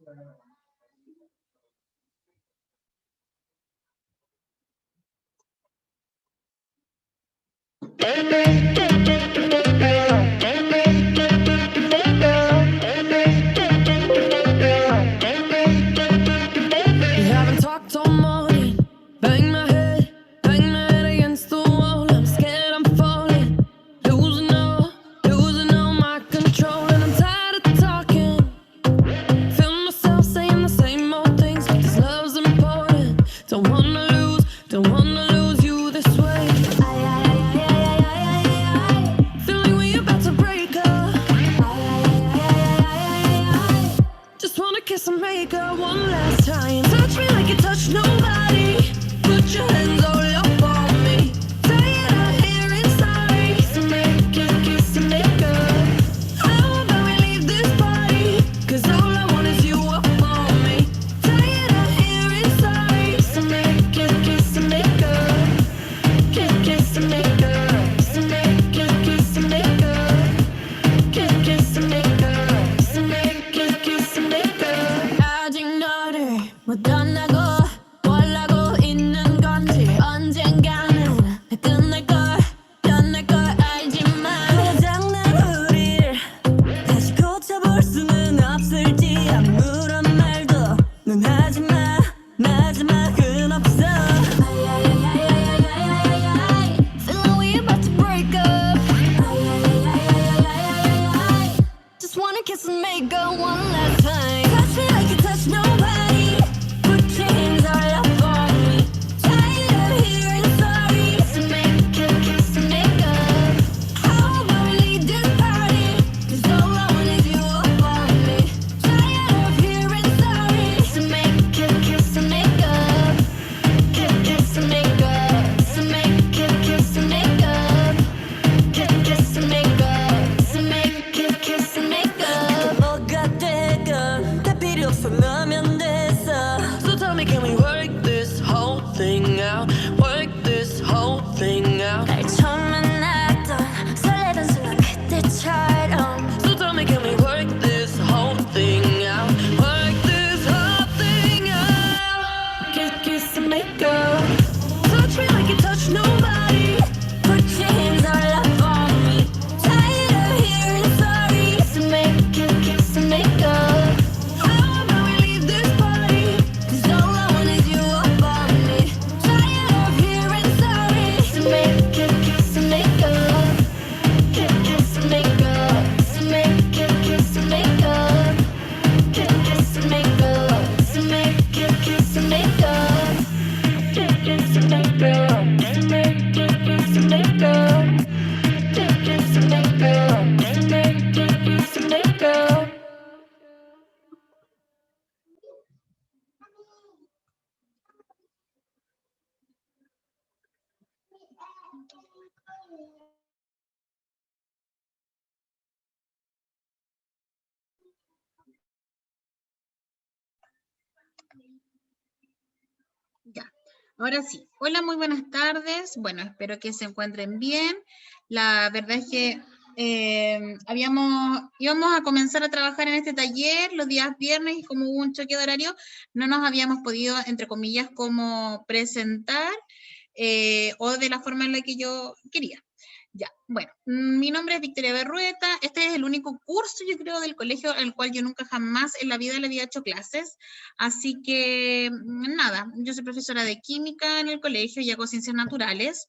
Haven't talked all morning. Bang my head against the wall. I'm scared I'm falling, losing all my control, and I'm tired of talking. Feel myself saying the same old things, but this love's important. Don't wanna lose you this way. Feeling we about to break up. Just wanna kiss and make up one last time. Touch me like you touch nobody. Put your hands all up on me. Tired of hearing sorry. So make it kiss and make up. How about we leave this party? 'Cause all I want is you up on me. Tired of hearing sorry. So make it kiss and make up. Kiss and make up. So make it kiss and make up. Kiss and make up. So make it kiss and make up. 아직 너를 못 떠나고 원하고 있는 건지 언젠가는 끝날 걸 알지만 고장난 우릴 다시 고쳐볼 수는 없을지 아무런 말도 넌 하지마 마지막은 없어. Feeling we about to break up. Just wanna kiss and make up one last time. Touch me like you touch nobody. Put your hands all up on me. Tired of hearing sorry. So make it kiss and make up. How about we leave this party? 'Cause all I want is you up on me. Tired of hearing sorry. So make it kiss and make up. Kiss and make up. So make it kiss and make up. Kiss and make up. So make it kiss and make up. 뭐가 되건 다 필요 없어 너면 됐어. So tell me, can we work this whole thing out? Work this whole thing out. 날 처음 만났던 설레던 순간 그때처럼. So tell me, can we work this whole thing out? Work this whole thing out. Kiss and make up. Touch me like you touch nobody. Put your hands all up on me. Tired of hearing sorry. So make it kiss and make up. How about we leave this party? 'Cause all I want is you up on me. Tired of hearing sorry. So make it kiss and make up. Kiss and make up. So make it kiss and make up. Kiss and make up. So make it kiss and make up. Kiss and make up. So make it kiss and make up. Kiss and make up. So make it kiss and make up. Ya, ahora sí. Hola, muy buenas tardes. Bueno, espero que se encuentren bien. La verdad es que íbamos a comenzar a trabajar en este taller los días viernes y como hubo un choque de horario, no nos habíamos podido, entre comillas, como presentar o de la forma en la que yo quería. Ya, bueno, mi nombre es Victoria Berrueta, este es el único curso, yo creo, del colegio al cual yo nunca jamás en la vida le había hecho clases, así que nada, yo soy profesora de química en el colegio y hago ciencias naturales,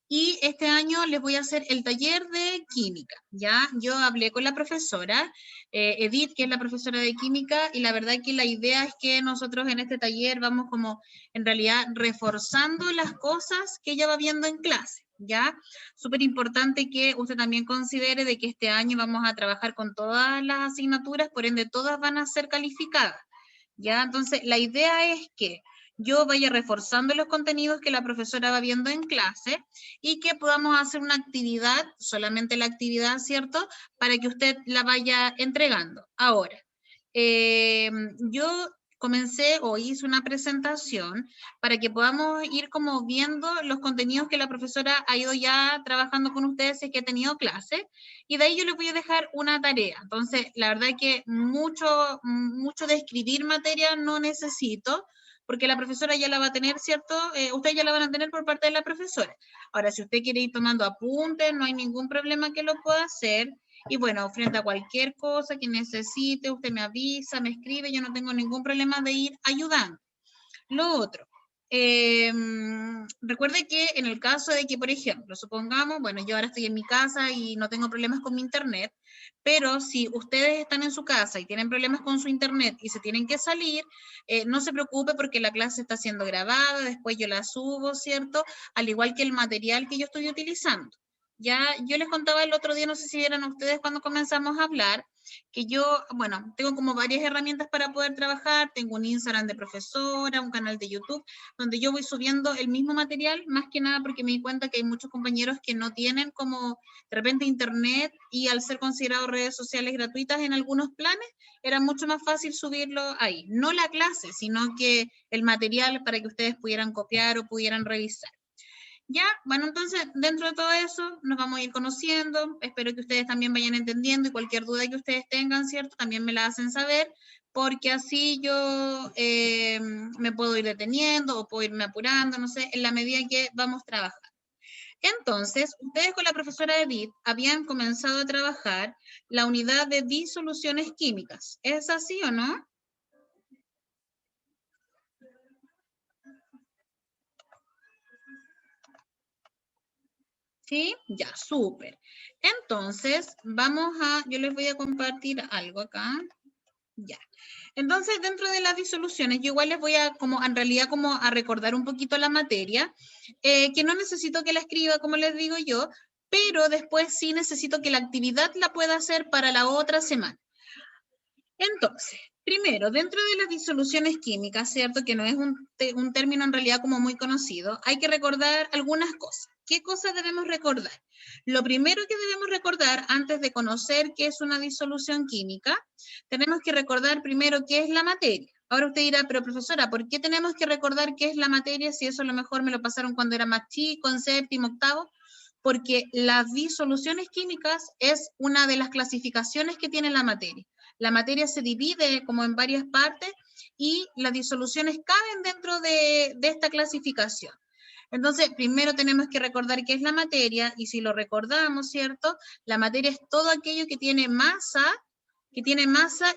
y este año les voy a hacer el taller de química, ¿ya? Yo hablé con la profesora, Edith, que es la profesora de química, y la verdad que la idea es que nosotros en este taller vamos como, en realidad, reforzando las cosas que ella va viendo en clase, ¿ya? Súper importante que usted también considere de que este año vamos a trabajar con todas las asignaturas, por ende todas van a ser calificadas, ¿ya? Entonces, la idea es que yo vaya reforzando los contenidos que la profesora va viendo en clase y que podamos hacer una actividad, solamente la actividad, ¿cierto? Para que usted la vaya entregando. Ahora, yo comencé o hice una presentación para que podamos ir como viendo los contenidos que la profesora ha ido ya trabajando con ustedes, es que ha tenido clase, y de ahí yo les voy a dejar una tarea. Entonces, la verdad que mucho de escribir materia no necesito, porque la profesora ya la va a tener, ¿cierto? Ustedes ya la van a tener por parte de la profesora. Ahora, si usted quiere ir tomando apuntes, no hay ningún problema que lo pueda hacer. Y bueno, frente a cualquier cosa que necesite, usted me avisa, me escribe, yo no tengo ningún problema de ir ayudando. Lo otro, recuerde que en el caso de que, por ejemplo, supongamos, bueno, yo ahora estoy en mi casa y no tengo problemas con mi internet, pero si ustedes están en su casa y tienen problemas con su internet y se tienen que salir, no se preocupe porque la clase está siendo grabada, después yo la subo, ¿cierto? Al igual que el material que yo estoy utilizando. Ya yo les contaba el otro día, no sé si eran ustedes cuando comenzamos a hablar, que yo, bueno, tengo como varias herramientas para poder trabajar, tengo un Instagram de profesora, un canal de YouTube, donde yo voy subiendo el mismo material, más que nada porque me di cuenta que hay muchos compañeros que no tienen como de repente internet, y al ser considerados redes sociales gratuitas en algunos planes, era mucho más fácil subirlo ahí. No la clase, sino que el material para que ustedes pudieran copiar o pudieran revisar. Ya, bueno, entonces, dentro de todo eso, nos vamos a ir conociendo. Espero que ustedes también vayan entendiendo, y cualquier duda que ustedes tengan, ¿cierto? También me la hacen saber, porque así yo me puedo ir deteniendo o puedo irme apurando, no sé, en la medida que vamos trabajando. Entonces, ustedes con la profesora Edith habían comenzado a trabajar la unidad de disoluciones químicas. ¿Es así o no? ¿Sí? Ya, súper. Entonces, yo les voy a compartir algo acá. Ya. Entonces, dentro de las disoluciones, yo igual les voy a, como, en realidad, como a recordar un poquito la materia, que no necesito que la escriba, como les digo yo, pero después sí necesito que la actividad la pueda hacer para la otra semana. Entonces, primero, dentro de las disoluciones químicas, ¿cierto? Que no es un término en realidad como muy conocido, hay que recordar algunas cosas. ¿Qué cosas debemos recordar? Lo primero que debemos recordar antes de conocer qué es una disolución química, tenemos que recordar primero qué es la materia. Ahora usted dirá, pero profesora, ¿por qué tenemos que recordar qué es la materia si eso a lo mejor me lo pasaron cuando era más chico, en séptimo, octavo? Porque las disoluciones químicas es una de las clasificaciones que tiene la materia. La materia se divide como en varias partes y las disoluciones caben dentro de esta clasificación. Entonces, primero tenemos que recordar qué es la materia, y si lo recordamos, ¿cierto? La materia es todo aquello que tiene masa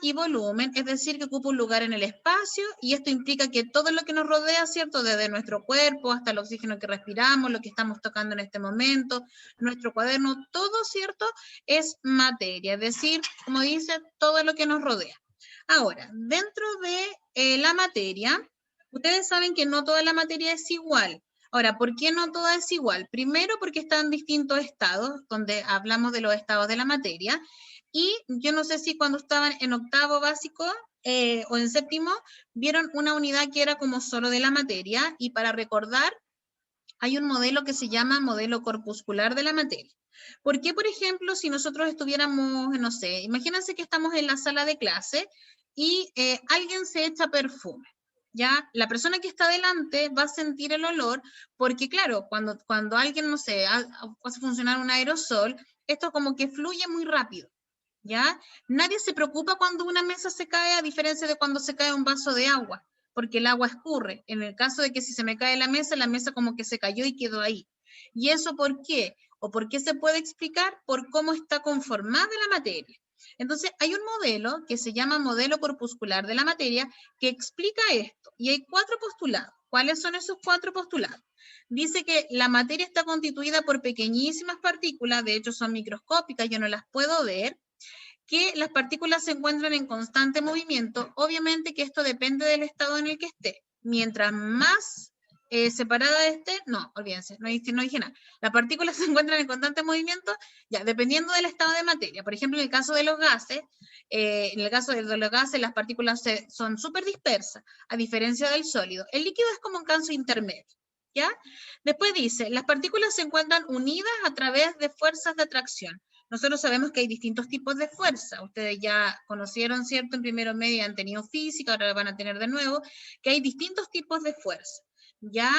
y volumen, es decir, que ocupa un lugar en el espacio, y esto implica que todo lo que nos rodea, ¿cierto? Desde nuestro cuerpo hasta el oxígeno que respiramos, lo que estamos tocando en este momento, nuestro cuaderno, todo, ¿cierto? Es materia, es decir, como dice, todo lo que nos rodea. Ahora, dentro de la materia, ustedes saben que no toda la materia es igual. Ahora, ¿por qué no toda es igual? Primero, porque están distintos estados, donde hablamos de los estados de la materia, y yo no sé si cuando estaban en octavo básico o en séptimo, vieron una unidad que era como solo de la materia, y para recordar, hay un modelo que se llama modelo corpuscular de la materia. ¿Por qué, por ejemplo, si nosotros estuviéramos, no sé, imagínense que estamos en la sala de clase y alguien se echa perfume? ¿Ya? La persona que está delante va a sentir el olor, porque claro, cuando alguien, no sé, hace funcionar un aerosol, esto como que fluye muy rápido. ¿Ya? Nadie se preocupa cuando una mesa se cae, a diferencia de cuando se cae un vaso de agua, porque el agua escurre. En el caso de que si se me cae la mesa como que se cayó y quedó ahí. ¿Y eso por qué? ¿O por qué se puede explicar? Por cómo está conformada la materia. Entonces, hay un modelo que se llama modelo corpuscular de la materia que explica esto. Y hay 4 postulados. ¿Cuáles son esos 4 postulados? Dice que la materia está constituida por pequeñísimas partículas, de hecho son microscópicas, yo no las puedo ver, que las partículas se encuentran en constante movimiento. Obviamente que esto depende del estado en el que esté. Mientras más separada esté, no, olvídense, no dije nada. Las partículas se encuentran en constante movimiento, ya, dependiendo del estado de materia. Por ejemplo, en el caso de los gases, las partículas son súper dispersas, a diferencia del sólido. El líquido es como un caso intermedio. ¿Ya? Después dice, las partículas se encuentran unidas a través de fuerzas de atracción. Nosotros sabemos que hay distintos tipos de fuerza. Ustedes ya conocieron, ¿cierto? En primero medio han tenido física, ahora van a tener de nuevo, que hay distintos tipos de fuerza. Ya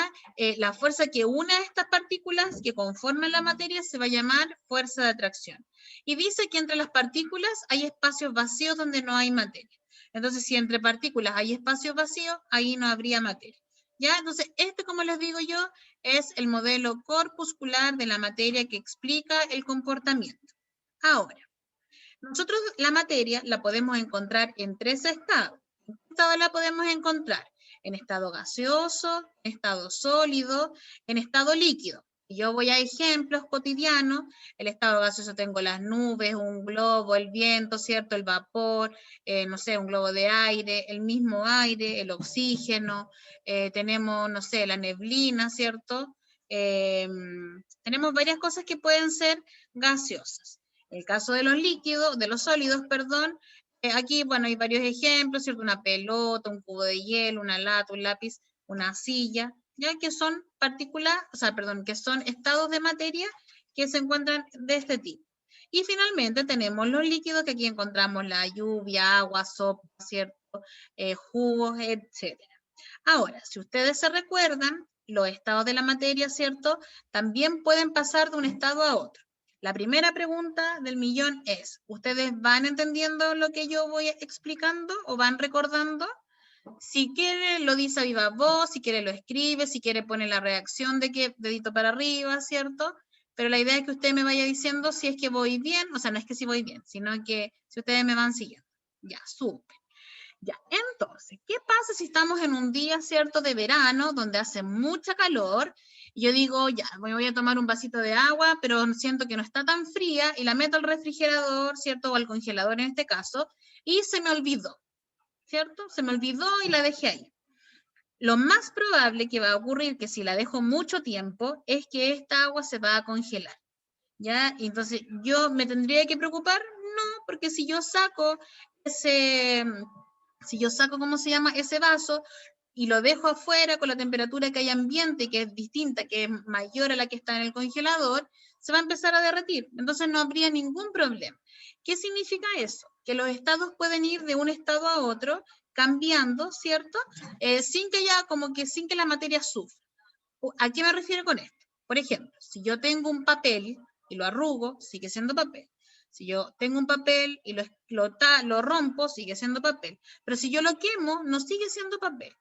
la fuerza que une a estas partículas que conforman la materia se va a llamar fuerza de atracción. Y dice que entre las partículas hay espacios vacíos donde no hay materia. Entonces, si entre partículas hay espacios vacíos, ahí no habría materia. ¿Ya? Entonces, este, como les digo yo, es el modelo corpuscular de la materia que explica el comportamiento. Ahora, nosotros la materia la podemos encontrar en 3 estados. ¿En qué estado la podemos encontrar? En estado gaseoso, en estado sólido, en estado líquido. Yo voy a ejemplos cotidianos. El estado gaseoso tengo las nubes, un globo, el viento, ¿cierto? El vapor, no sé, un globo de aire, el mismo aire, el oxígeno, tenemos, no sé, la neblina, ¿cierto? Tenemos varias cosas que pueden ser gaseosas. El caso de los líquidos, de los sólidos, perdón, aquí, bueno, hay varios ejemplos, ¿cierto? Una pelota, un cubo de hielo, una lata, un lápiz, una silla, ya que son partículas, o sea, perdón, que son estados de materia que se encuentran de este tipo. Y finalmente tenemos los líquidos, que aquí encontramos la lluvia, agua, sopa, ¿cierto? Jugos, etcétera. Ahora, si ustedes se recuerdan, los estados de la materia, ¿cierto? También pueden pasar de un estado a otro. La primera pregunta del millón es, ¿ustedes van entendiendo lo que yo voy explicando o van recordando? Si quiere, lo dice a viva voz, si quiere, lo escribe, si quiere, pone la reacción de que dedito para arriba, ¿cierto? Pero la idea es que usted me vaya diciendo si es que voy bien, o sea, no es que si voy bien, sino que si ustedes me van siguiendo. Ya, súper. Ya, entonces, ¿qué pasa si estamos en un día, cierto, de verano, donde hace mucha calor? Y yo digo, ya, me voy a tomar un vasito de agua, pero siento que no está tan fría, y la meto al refrigerador, cierto, o al congelador en este caso, y se me olvidó, ¿cierto? Se me olvidó y la dejé ahí. Lo más probable que va a ocurrir, que si la dejo mucho tiempo, es que esta agua se va a congelar, ¿ya? Y entonces, ¿yo me tendría que preocupar? No, porque si yo saco ¿cómo se llama? Ese vaso y lo dejo afuera con la temperatura que hay ambiente, que es distinta, que es mayor a la que está en el congelador, se va a empezar a derretir. Entonces no habría ningún problema. ¿Qué significa eso? Que los estados pueden ir de un estado a otro cambiando, ¿cierto? Sin que la materia sufra. ¿A qué me refiero con esto? Por ejemplo, si yo tengo un papel y lo arrugo, sigue siendo papel. Si yo tengo un papel y lo rompo, sigue siendo papel. Pero si yo lo quemo, no sigue siendo papel.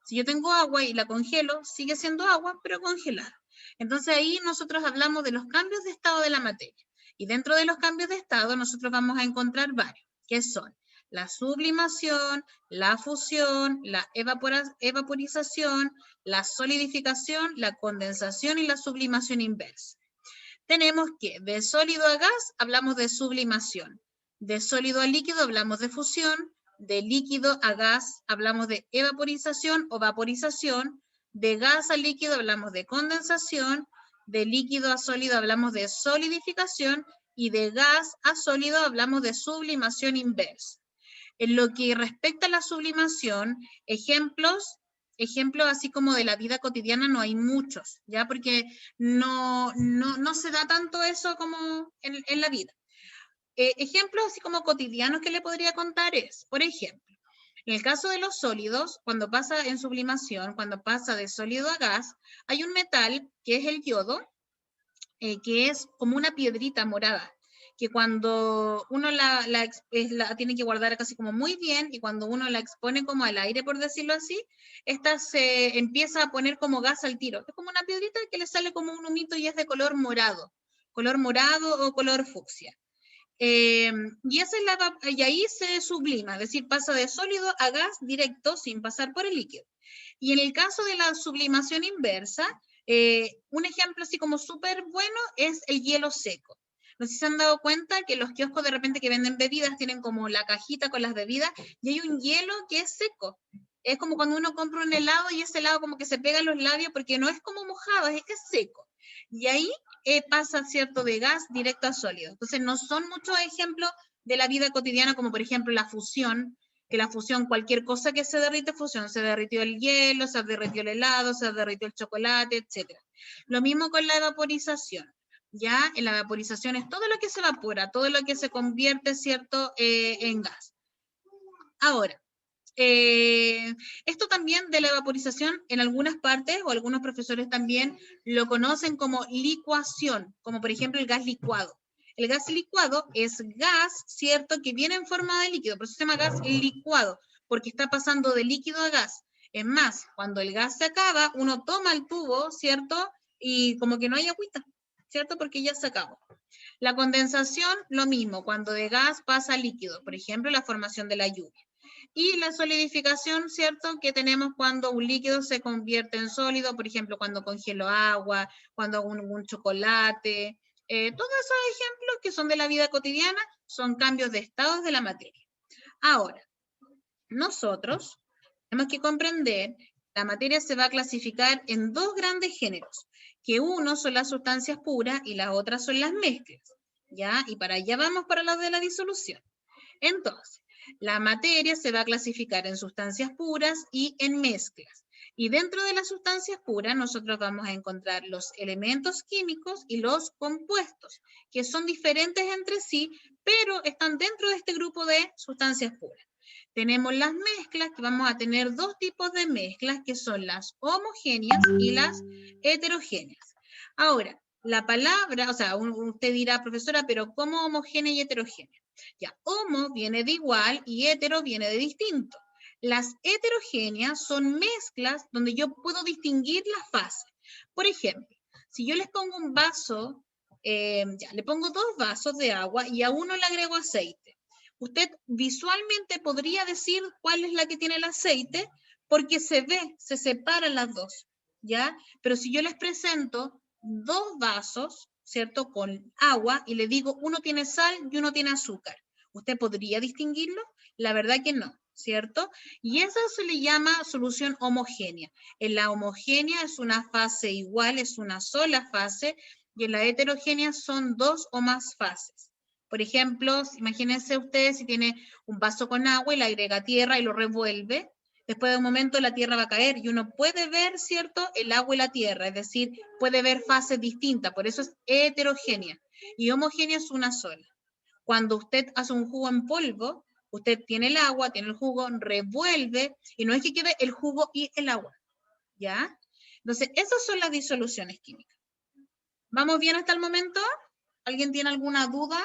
Si yo tengo agua y la congelo, sigue siendo agua, pero congelada. Entonces ahí nosotros hablamos de los cambios de estado de la materia. Y dentro de los cambios de estado nosotros vamos a encontrar varios, que son la sublimación, la fusión, la evaporización, la solidificación, la condensación y la sublimación inversa. Tenemos que de sólido a gas hablamos de sublimación, de sólido a líquido hablamos de fusión, de líquido a gas hablamos de evaporización o vaporización, de gas a líquido hablamos de condensación, de líquido a sólido hablamos de solidificación y de gas a sólido hablamos de sublimación inversa. En lo que respecta a la sublimación, ejemplos así como de la vida cotidiana no hay muchos, ¿ya? Porque no se da tanto eso como en la vida. Ejemplos así como cotidianos que le podría contar es, por ejemplo, en el caso de los sólidos, cuando pasa en sublimación, cuando pasa de sólido a gas, hay un metal que es el yodo, que es como una piedrita morada, que cuando uno la tiene que guardar casi como muy bien, y cuando uno la expone como al aire, por decirlo así, esta se empieza a poner como gas al tiro. Es como una piedrita que le sale como un humito y es de color morado o color fucsia. Y ahí se sublima, es decir, pasa de sólido a gas directo sin pasar por el líquido. Y en el caso de la sublimación inversa, un ejemplo así como súper bueno es el hielo seco. No sé si se han dado cuenta que los kioscos de repente que venden bebidas tienen como la cajita con las bebidas y hay un hielo que es seco. Es como cuando uno compra un helado y ese helado como que se pega en los labios porque no es como mojado, es seco. Y ahí pasa, ¿cierto?, de gas directo a sólido. Entonces no son muchos ejemplos de la vida cotidiana como por ejemplo la fusión, que la fusión, cualquier cosa que se derrite, fusión, se derritió el hielo, se derritió el helado, se derritió el chocolate, etc. Lo mismo con la evaporización. ¿ya? En la vaporización es todo lo que se evapora, todo lo que se convierte, ¿cierto?, en gas. Ahora, esto también de la vaporización, en algunas partes, o algunos profesores también lo conocen como licuación, como por ejemplo el gas licuado. El gas licuado es gas, ¿cierto?, que viene en forma de líquido, por eso se llama gas licuado, porque está pasando de líquido a gas. Es más, cuando el gas se acaba, uno toma el tubo, ¿cierto?, y como que no hay agüita, ¿cierto?, porque ya se acabó. La condensación, lo mismo, cuando de gas pasa a líquido, por ejemplo, la formación de la lluvia. Y la solidificación, ¿cierto?, que tenemos cuando un líquido se convierte en sólido, por ejemplo, cuando congelo agua, cuando hago un chocolate. Todos esos ejemplos que son de la vida cotidiana son cambios de estados de la materia. Ahora, nosotros tenemos que comprender que la materia se va a clasificar en dos grandes géneros, que uno son las sustancias puras y las otras son las mezclas, ¿ya? Y para allá vamos para lo de la disolución. Entonces, la materia se va a clasificar en sustancias puras y en mezclas. Y dentro de las sustancias puras nosotros vamos a encontrar los elementos químicos y los compuestos, que son diferentes entre sí, pero están dentro de este grupo de sustancias puras. Tenemos las mezclas, que vamos a tener dos tipos de mezclas, que son las homogéneas y las heterogéneas. Ahora, la palabra, o sea, usted dirá, profesora, pero ¿cómo homogénea y heterogénea? Ya, homo viene de igual y hetero viene de distinto. Las heterogéneas son mezclas donde yo puedo distinguir las fases. Por ejemplo, si yo les pongo un vaso, le pongo 2 vasos de agua y a uno le agrego aceite. Usted visualmente podría decir cuál es la que tiene el aceite porque se ve, se separan las dos, ¿ya? Pero si yo les presento 2 vasos, ¿cierto?, con agua y le digo uno tiene sal y uno tiene azúcar, ¿usted podría distinguirlo? La verdad que no, ¿cierto? Y eso se le llama solución homogénea. En la homogénea es una fase igual, es una sola fase, y en la heterogénea son 2 o más fases. Por ejemplo, imagínense ustedes si tiene un vaso con agua y le agrega tierra y lo revuelve, después de un momento la tierra va a caer y uno puede ver, ¿cierto?, el agua y la tierra, es decir, puede ver fases distintas, por eso es heterogénea. Y homogénea es una sola. Cuando usted hace un jugo en polvo, usted tiene el agua, tiene el jugo, revuelve, y no es que quede el jugo y el agua, ¿ya? Entonces, esas son las disoluciones químicas. ¿Vamos bien hasta el momento? ¿Alguien tiene alguna duda?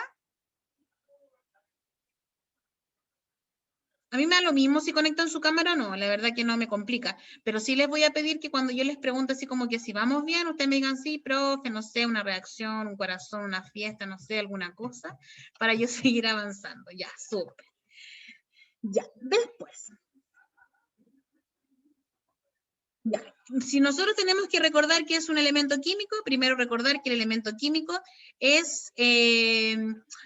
A mí me da lo mismo si conectan su cámara o no, la verdad que no me complica, pero sí les voy a pedir que cuando yo les pregunte así como que si vamos bien, ustedes me digan sí, profe, no sé, una reacción, un corazón, una fiesta, no sé, alguna cosa, para yo seguir avanzando. Ya, súper. Ya, después. Ya, si nosotros tenemos que recordar que es un elemento químico, primero recordar que el elemento químico es,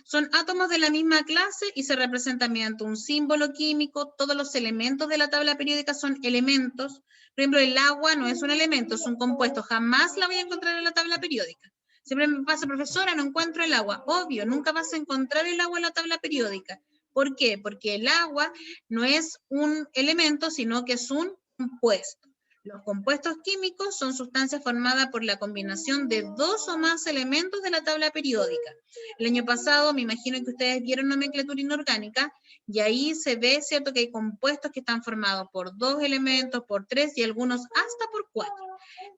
son átomos de la misma clase y se representan mediante un símbolo químico. Todos los elementos de la tabla periódica son elementos. Por ejemplo, el agua no es un elemento, es un compuesto. Jamás la voy a encontrar en la tabla periódica. Siempre me pasa, profesora, no encuentro el agua. Obvio, nunca vas a encontrar el agua en la tabla periódica. ¿Por qué? Porque el agua no es un elemento, sino que es un compuesto. Los compuestos químicos son sustancias formadas por la combinación de 2 o más elementos de la tabla periódica. El año pasado, me imagino que ustedes vieron nomenclatura inorgánica, y ahí se ve, ¿cierto?, que hay compuestos que están formados por 2 elementos, por 3 y algunos hasta por 4.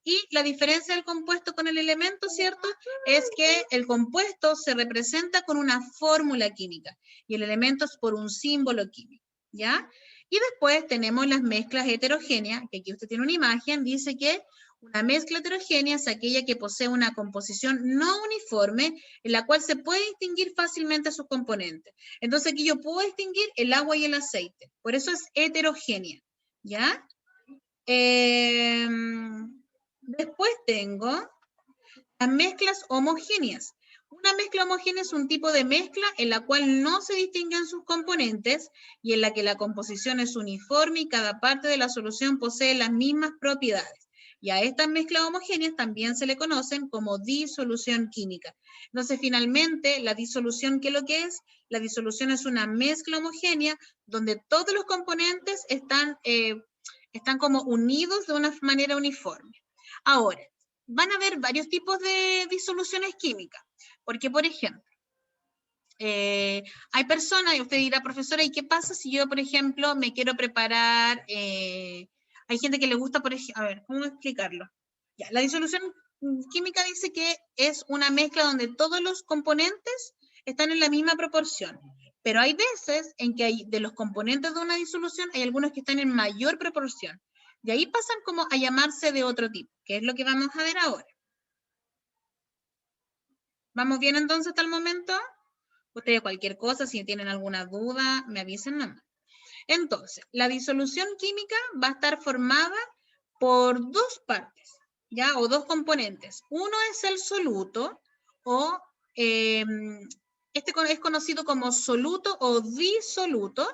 Y la diferencia del compuesto con el elemento, ¿cierto?, es que el compuesto se representa con una fórmula química y el elemento es por un símbolo químico, ¿ya? Y después tenemos las mezclas heterogéneas, que aquí usted tiene una imagen, dice que una mezcla heterogénea es aquella que posee una composición no uniforme, en la cual se puede distinguir fácilmente sus componentes. Entonces aquí yo puedo distinguir el agua y el aceite, por eso es heterogénea, ¿ya? Después tengo las mezclas homogéneas. Una mezcla homogénea es un tipo de mezcla en la cual no se distinguen sus componentes y en la que la composición es uniforme y cada parte de la solución posee las mismas propiedades. Y a estas mezclas homogéneas también se le conocen como disolución química. Entonces, finalmente, la disolución, ¿qué es lo que es? La disolución es una mezcla homogénea donde todos los componentes están como unidos de una manera uniforme. Ahora, van a haber varios tipos de disoluciones químicas. Porque, por ejemplo, hay personas, y usted dirá, profesora, ¿y qué pasa si yo, por ejemplo, me quiero preparar? Hay gente que le gusta, por ejemplo, a ver, ¿cómo explicarlo? Ya, la disolución química dice que es una mezcla donde todos los componentes están en la misma proporción. Pero hay veces en que hay, de los componentes de una disolución hay algunos que están en mayor proporción. De ahí pasan como a llamarse de otro tipo, que es lo que vamos a ver ahora. ¿Vamos bien entonces hasta el momento? Ustedes cualquier cosa, si tienen alguna duda, me avisen nomás. Entonces, la disolución química va a estar formada por dos partes, ¿ya? O dos componentes. Uno es el soluto, o este es conocido como soluto o disoluto,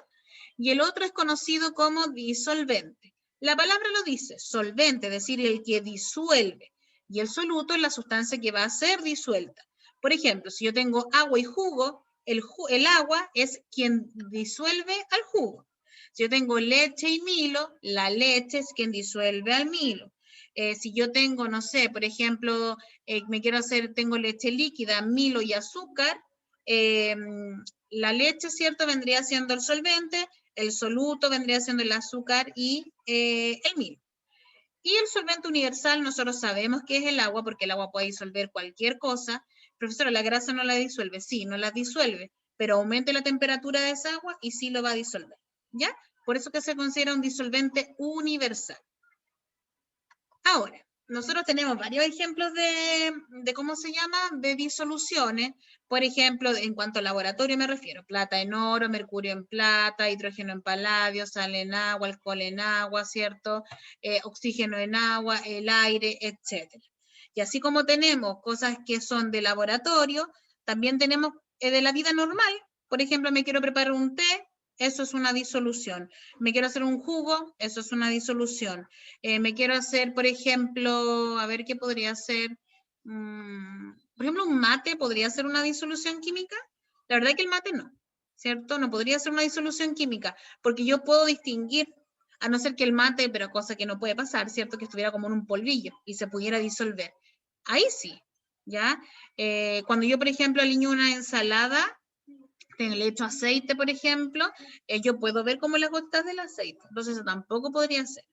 y el otro es conocido como disolvente. La palabra lo dice, solvente, es decir, el que disuelve, y el soluto es la sustancia que va a ser disuelta. Por ejemplo, si yo tengo agua y jugo, el agua es quien disuelve al jugo. Si yo tengo leche y Milo, la leche es quien disuelve al Milo. Si yo tengo, no sé, por ejemplo, tengo leche líquida, Milo y azúcar, la leche, ¿cierto? Vendría siendo el solvente, el soluto vendría siendo el azúcar y el Milo. Y el solvente universal, nosotros sabemos que es el agua, porque el agua puede disolver cualquier cosa. Profesora, ¿la grasa no la disuelve? Sí, no la disuelve, pero aumente la temperatura de esa agua y sí lo va a disolver, ¿ya? Por eso que se considera un disolvente universal. Ahora, nosotros tenemos varios ejemplos de ¿cómo se llama? De disoluciones. Por ejemplo, en cuanto al laboratorio me refiero, plata en oro, mercurio en plata, hidrógeno en paladio, sal en agua, alcohol en agua, ¿cierto? Oxígeno en agua, el aire, etc. Y así como tenemos cosas que son de laboratorio, también tenemos de la vida normal. Por ejemplo, me quiero preparar un té, eso es una disolución. Me quiero hacer un jugo, eso es una disolución. Me quiero hacer, por ejemplo, a ver qué podría ser. Por ejemplo, un mate podría ser una disolución química. La verdad es que el mate no, ¿cierto? No podría ser una disolución química, porque yo puedo distinguir, a no ser que el mate, pero cosa que no puede pasar, ¿cierto? Que estuviera como en un polvillo y se pudiera disolver. Ahí sí, ¿ya? Cuando yo, por ejemplo, aliño una ensalada, le echo aceite, por ejemplo, yo puedo ver como las gotas del aceite. Entonces, eso tampoco podría ser.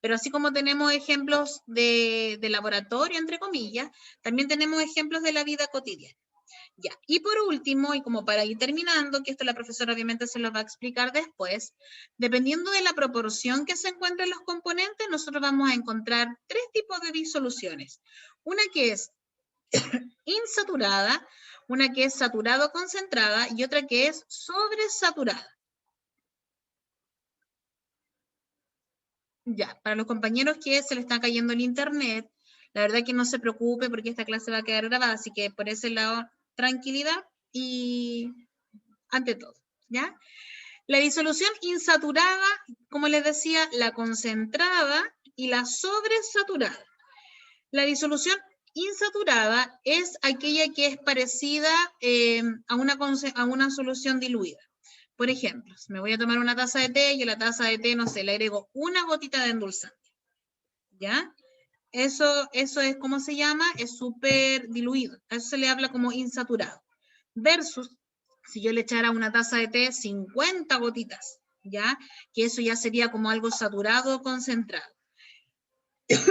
Pero así como tenemos ejemplos de laboratorio, entre comillas, también tenemos ejemplos de la vida cotidiana. Ya. Y por último, y como para ir terminando, que esto la profesora obviamente se lo va a explicar después, dependiendo de la proporción que se encuentren los componentes, nosotros vamos a encontrar tres tipos de disoluciones. Una que es insaturada, una que es saturado concentrada y otra que es sobresaturada. Ya, para los compañeros que se le está cayendo el internet, la verdad que no se preocupe porque esta clase va a quedar grabada, así que por ese lado, tranquilidad y ante todo, ¿ya? La disolución insaturada, como les decía, la concentrada y la sobresaturada. La disolución insaturada es aquella que es parecida a una solución diluida. Por ejemplo, si me voy a tomar una taza de té y a la taza de té, no sé, le agrego una gotita de endulzante. ¿Ya? Eso es, ¿cómo se llama? Es súper diluido. A eso se le habla como insaturado. Versus, si yo le echara a una taza de té 50 gotitas, ¿ya? Que eso ya sería como algo saturado o concentrado.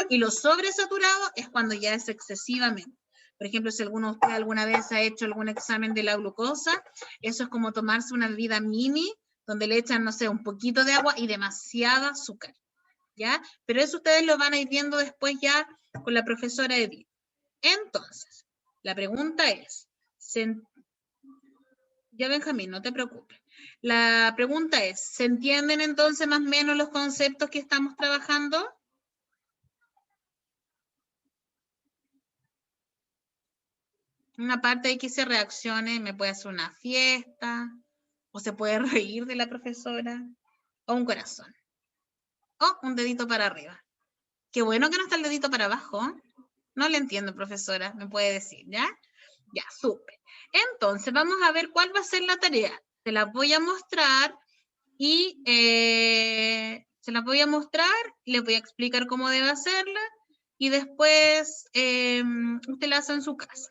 Y lo sobresaturado es cuando ya es excesivamente. Por ejemplo, si alguno de ustedes alguna vez ha hecho algún examen de la glucosa, eso es como tomarse una bebida mini, donde le echan, no sé, un poquito de agua y demasiada azúcar, ¿ya? Pero eso ustedes lo van a ir viendo después ya con la profesora Edith. Entonces, la pregunta es, ya Benjamín, no te preocupes. La pregunta es, ¿se entienden entonces más o menos los conceptos que estamos trabajando? Una parte de que se reaccione, me puede hacer una fiesta, o se puede reír de la profesora, o un corazón, o un dedito para arriba. Qué bueno que no está el dedito para abajo. No le entiendo, profesora, me puede decir, ¿ya? Ya, súper. Entonces, vamos a ver cuál va a ser la tarea. Se la voy a mostrar y les voy a explicar cómo debe hacerla y después usted la hace en su casa.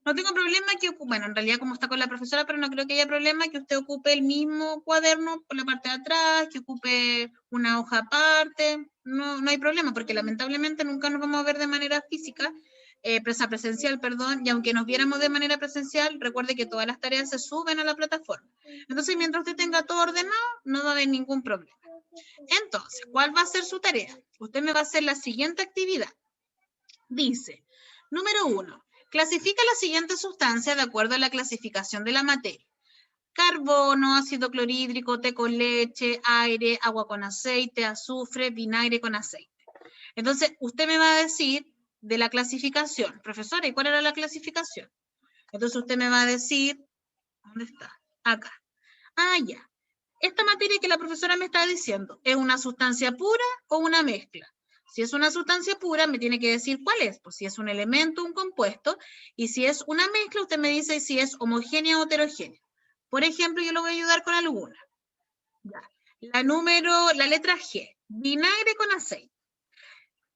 No tengo problema que, bueno, en realidad como está con la profesora, pero no creo que haya problema que usted ocupe el mismo cuaderno por la parte de atrás, que ocupe una hoja aparte, no hay problema, porque lamentablemente nunca nos vamos a ver de manera física, presencial, perdón, y aunque nos viéramos de manera presencial, recuerde que todas las tareas se suben a la plataforma. Entonces, mientras usted tenga todo ordenado, no va a haber ningún problema. Entonces, ¿cuál va a ser su tarea? Usted me va a hacer la siguiente actividad. Dice, número 1, clasifica la siguiente sustancia de acuerdo a la clasificación de la materia. Carbono, ácido clorhídrico, té con leche, aire, agua con aceite, azufre, vinagre con aceite. Entonces, usted me va a decir de la clasificación. Profesora, ¿y cuál era la clasificación? Entonces, usted me va a decir, ¿dónde está? Acá. Ah, ya. Esta materia que la profesora me está diciendo, ¿es una sustancia pura o una mezcla? Si es una sustancia pura, me tiene que decir cuál es, pues si es un elemento, un compuesto, y si es una mezcla, usted me dice si es homogénea o heterogénea. Por ejemplo, yo lo voy a ayudar con alguna. Ya. La letra G, vinagre con aceite.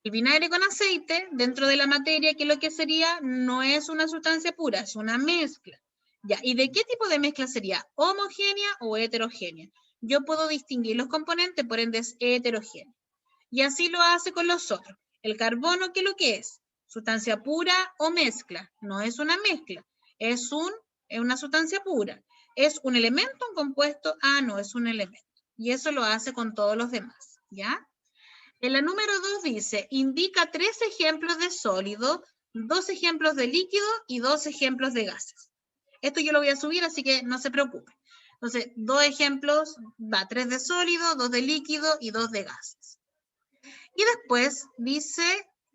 El vinagre con aceite, dentro de la materia, ¿qué es lo que sería? No es una sustancia pura, es una mezcla. Ya, ¿y de qué tipo de mezcla sería? ¿Homogénea o heterogénea? Yo puedo distinguir los componentes, por ende es heterogénea. Y así lo hace con los otros. El carbono, ¿qué es lo que es? ¿Sustancia pura o mezcla? No es una mezcla, es una sustancia pura. ¿Es un elemento, un compuesto? Ah, no, es un elemento. Y eso lo hace con todos los demás, ¿ya? En la número 2 dice, indica 3 ejemplos de sólido, 2 ejemplos de líquido y 2 ejemplos de gases. Esto yo lo voy a subir, así que no se preocupe. Entonces, 2 ejemplos, 3 de sólido, 2 de líquido y 2 de gases. Y después dice,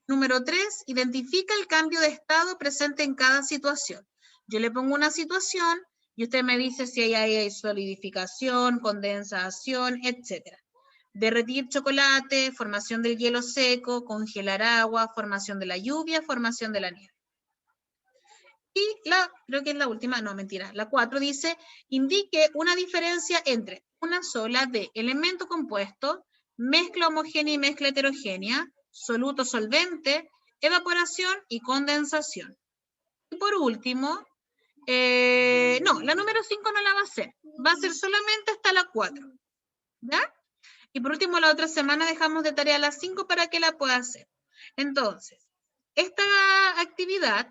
número 3, identifica el cambio de estado presente en cada situación. Yo le pongo una situación y usted me dice si hay solidificación, condensación, etc. Derretir chocolate, formación del hielo seco, congelar agua, formación de la lluvia, formación de la nieve. Y creo que es la última, no, mentira, la 4 dice, indique una diferencia entre una sola de elemento compuesto, mezcla homogénea y mezcla heterogénea, soluto solvente, evaporación y condensación. Y por último, no, la número 5 no la va a ser solamente hasta la 4, ¿ya? Y por último, la otra semana dejamos de tarea las 5 para que la pueda hacer. Entonces, esta actividad,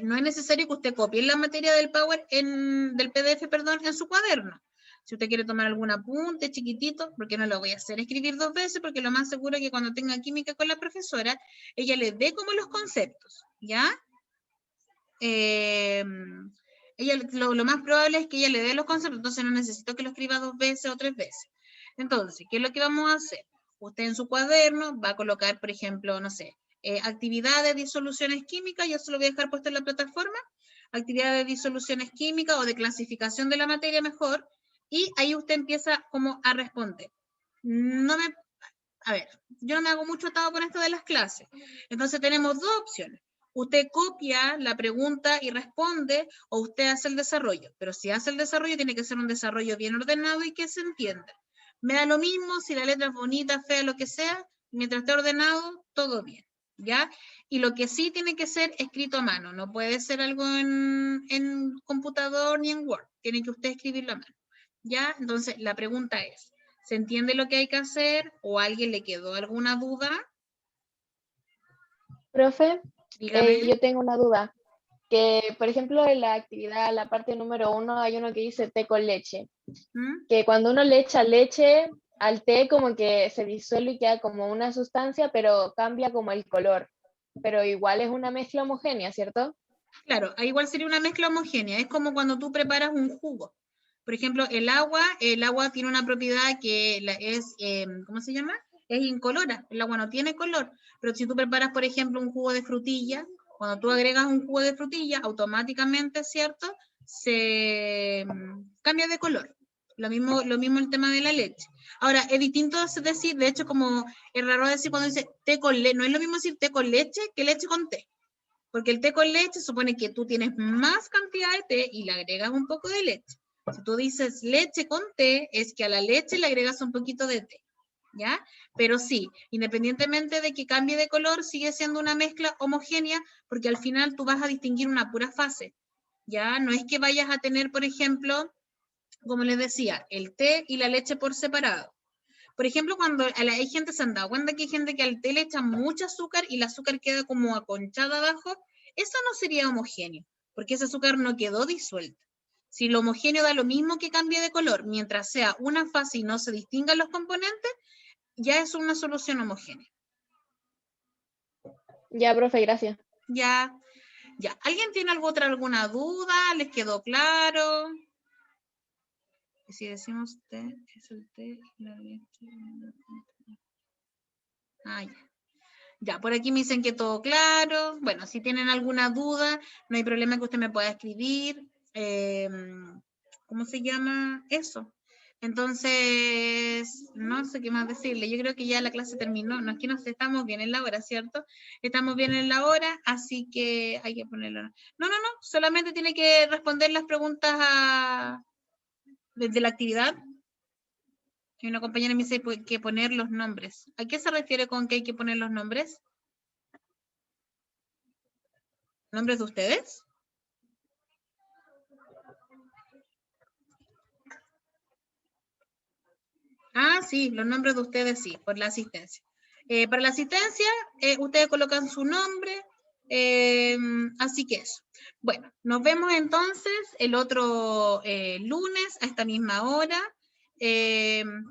no es necesario que usted copie la materia del del PDF, perdón, en su cuaderno. Si usted quiere tomar algún apunte chiquitito, porque no lo voy a hacer escribir 2 veces, porque lo más seguro es que cuando tenga química con la profesora, ella le dé como los conceptos, ¿ya? Lo más probable es que ella le dé los conceptos, entonces no necesito que lo escriba 2 veces o 3 veces. Entonces, ¿qué es lo que vamos a hacer? Usted en su cuaderno va a colocar, por ejemplo, no sé, actividades de disoluciones químicas, yo se lo voy a dejar puesto en la plataforma, actividades de disoluciones químicas o de clasificación de la materia mejor, y ahí usted empieza como a responder. A ver, yo no me hago mucho atado con esto de las clases, entonces tenemos 2 opciones. Usted copia la pregunta y responde, o usted hace el desarrollo, pero si hace el desarrollo tiene que ser un desarrollo bien ordenado y que se entienda. Me da lo mismo si la letra es bonita, fea, lo que sea, mientras esté ordenado, todo bien, ¿ya? Y lo que sí tiene que ser escrito a mano, no puede ser algo en computador ni en Word, tiene que usted escribirlo a mano, ¿ya? Entonces, la pregunta es, ¿se entiende lo que hay que hacer o a alguien le quedó alguna duda? Profe, Dígame. yo tengo una duda. Que, por ejemplo, en la actividad, la parte número 1, hay uno que dice té con leche. ¿Mm? Que cuando uno le echa leche al té, como que se disuelve y queda como una sustancia, pero cambia como el color. Pero igual es una mezcla homogénea, ¿cierto? Claro, igual sería una mezcla homogénea. Es como cuando tú preparas un jugo. Por ejemplo, el agua tiene una propiedad que es, ¿cómo se llama? Es incolora. El agua no tiene color. Pero si tú preparas, por ejemplo, un jugo de frutilla, cuando tú agregas un jugo de frutilla, automáticamente, ¿cierto? Se cambia de color. Lo mismo el tema de la leche. Ahora, es distinto decir, de hecho, como es raro decir cuando dice té con leche, no es lo mismo decir té con leche que leche con té. Porque el té con leche supone que tú tienes más cantidad de té y le agregas un poco de leche. Si tú dices leche con té, es que a la leche le agregas un poquito de té. ¿ya? Pero sí, independientemente de que cambie de color, sigue siendo una mezcla homogénea, porque al final tú vas a distinguir una pura fase, ¿ya? No es que vayas a tener, por ejemplo, como les decía, el té y la leche por separado. Por ejemplo, cuando hay gente se han dado cuenta que hay gente que al té le echa mucho azúcar y el azúcar queda como aconchada abajo, eso no sería homogéneo, porque ese azúcar no quedó disuelto. Si lo homogéneo da lo mismo que cambie de color, mientras sea una fase y no se distingan los componentes, ya es una solución homogénea. Ya, profe, gracias. Ya, ya. ¿Alguien tiene alguna duda? ¿Les quedó claro? Si decimos té, es el té y la leche. Ah, ya. Ya, por aquí me dicen que todo claro. Bueno, si tienen alguna duda, no hay problema que usted me pueda escribir. ¿Cómo se llama eso? Entonces, no sé qué más decirle. Yo creo que ya la clase terminó. No es que no sé, estamos bien en la hora, ¿cierto? Estamos bien en la hora, así que hay que ponerlo. No, solamente tiene que responder las preguntas desde la actividad. Y una compañera me dice que poner los nombres. ¿A qué se refiere con que hay que poner los nombres? ¿Nombres de ustedes? Ah, sí, los nombres de ustedes sí, por la asistencia. Para la asistencia, ustedes colocan su nombre, así que eso. Bueno, nos vemos entonces el otro lunes a esta misma hora.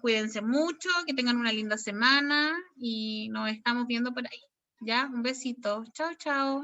Cuídense mucho, que tengan una linda semana y nos estamos viendo por ahí. ¿Ya? Un besito. Chao, chao.